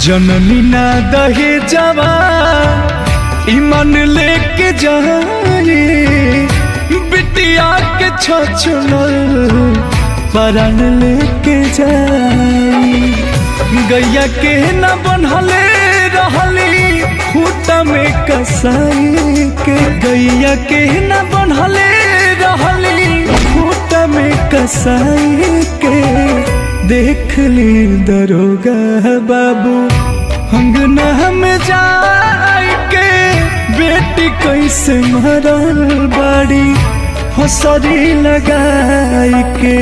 जननी ना दहे जवा ईमान लेके जाए बिटिया के छछनल परान लेके जाए। गैया के न बनहले रहली खूटा में कसाई के, गैया के न बनहले रहली खूटा में कसाई के। देख ली दरोगा बाबू अंगना में जाए के बेटी कैसे मरल बाड़ी हंसरी लगाई के।